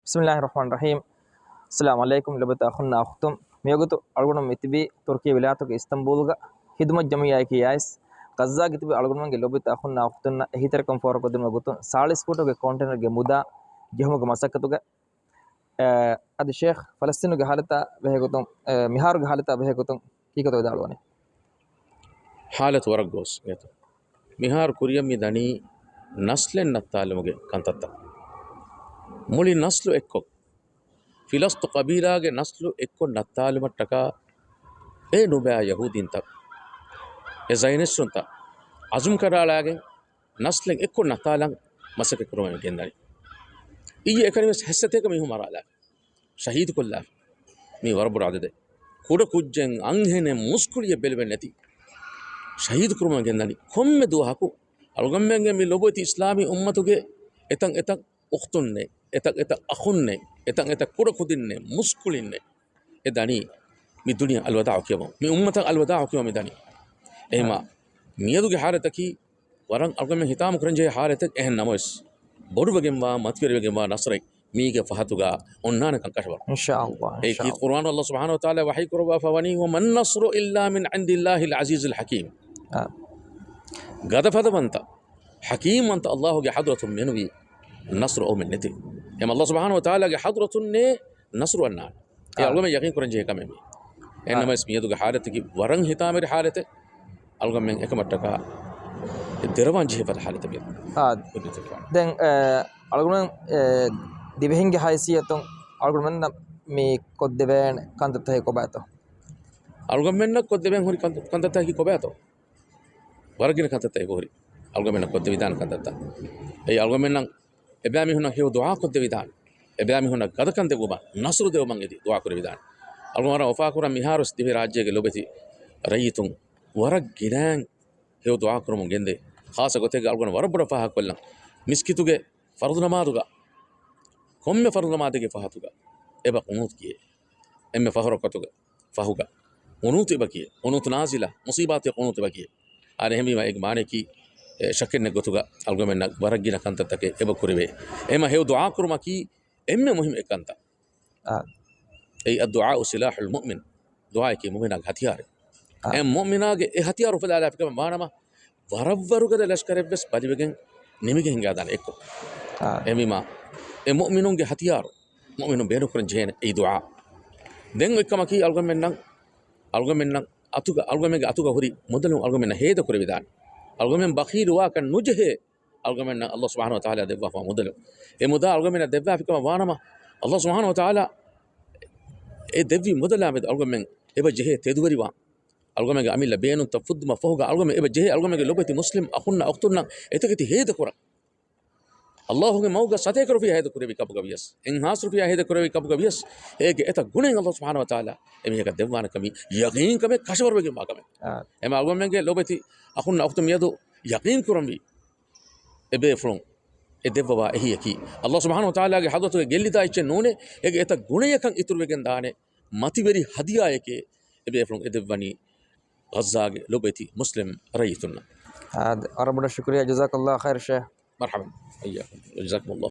Bismillahirrahmanirrahim. Assalamu alaikum labata akhunna akhtum. Miyogutu algunum mitibi Turkiya wilayatuga Istanbulga hidmat jamiyai kiyais Gaza gitibi algunumge lobita akhunna akhtunna ehiterakam for kodunma gutun 40 futuge container ge muda jehumuga masakatuga ad Sheikh Palestinuge halata behegutun miharuge halata behegutun kikoto vidalwane حالة ورقوس يتو مهار كوريا ميداني نسل نتالموجي كانتتا مولي نسلو إكو فيلستو قبيلة نسلو إكو نتالم تكا إيه نوبا يهودين تا إزاينسون تا عزم كرالاجي نسل إكو نتالم مسك كرومي جندري إيه إكرمس حسيتك ميهم مرالا شهيد كلها مي وربو عدده كودا كوجن أنهن مسكول يبل بنتي شهيد كروما جندني كم دوهاكو ألغمبنجي من لبوت إسلامي أمتوجي إتان أختنة إتان أخنة إتان كورا كودينة مسكولينة إداني من الدنيا الوداع كيما من أمة الوداع كيما مداني إما ميادوجي حالتكي وران ألغمبنجي هتام كرنجي حالتك إهن نموس بورو بجمع ماتكير بجمع نصرك ميجا فهاتوجا أننا كنكشبر إن شاء الله إيه في القرآن الله سبحانه وتعالى وحي كربا فواني وما النصر إلا من عند الله العزيز الحكيم قد فدمنت حكيم أنت الله حضرة منوي النصر أو من نتي يا الله سبحانه وتعالى حضرة نصر والنار يا الله ما يقين كرن جه كمان إنما اسمي يدو حالتك ورن هتامر حالته الله من إكمتك الدروان جه في الحالة بيد then algunum dibehinge haysiyatun algunum mi koddeven kantatai kobato algomenna koddeven hori kantatai kobato waragina kantatai hori algomenna koddevidan kantata ei algomenna ebami huna hiu dua koddevidan ebami huna gadakan debuba nasru dev mangedi dua korevidan algomara ofakura miharus divi rajyege lobeti rayitun waraginan hiu dua korumun gende khasa gotege algon warabura faha kollan miskituge fardu namaduga komme fardu namadege fahatuga eba qunut kiye emme fahro kotuga fahuga qunut eba kiye qunut nazila musibat qunut eba kiye are hemi ma ek mane ki shakken gotuga algomenna waragina kantatake eba kuribe ema heu dua kurma ki emme muhim ekanta ay ad-du'a silah al-mu'min dua ki mu'mina hatiyar em mu'mina ge hatiyar fala ala fikama manama warabwaruga lashkare bes balibegen nimige hingadan ekko emima e mu'minun ge hatiyar mu'minun benu kuran jehen ay dua den ekkama ki algomenna algomenge atuga hori modalum algomenna heda kurevidan algomen bakhil wa kan nujhe algomenna Allah subhanahu wa ta'ala devwa fa modalum e moda algomenna devwa fikama wanama Allah subhanahu wa ta'ala e devvi modala med algomen eba jehe teduwari wa algomenge amilla beenun tafudma fahuga algomen eba jehe algomenge lobeti muslim akhunna aqtunna etakiti heda kura الله هو موجا ستيكرو فيها هذا كوري بكابو كبيس إن هاسرو فيها هذا كوري بكابو كبيس إيه إتا غنين الله سبحانه وتعالى إمي هكذا دموانا كمي يقين كمي كشور بيجي ما كمي إما أقول منك لو بتي أخونا أختم يدو يقين كرم بي إبي فرون إدبوا هي كي الله سبحانه وتعالى حضرته جلي دا إيش نونه إيه إتا غنين كان إتر بيجن دانه ماتي بري هدية إيه إبي فرون إدبواني غزة لو بتي مسلم ريتنا هذا ربنا شكرا جزاك الله خير شيخ مرحبا إياكم جزاكم الله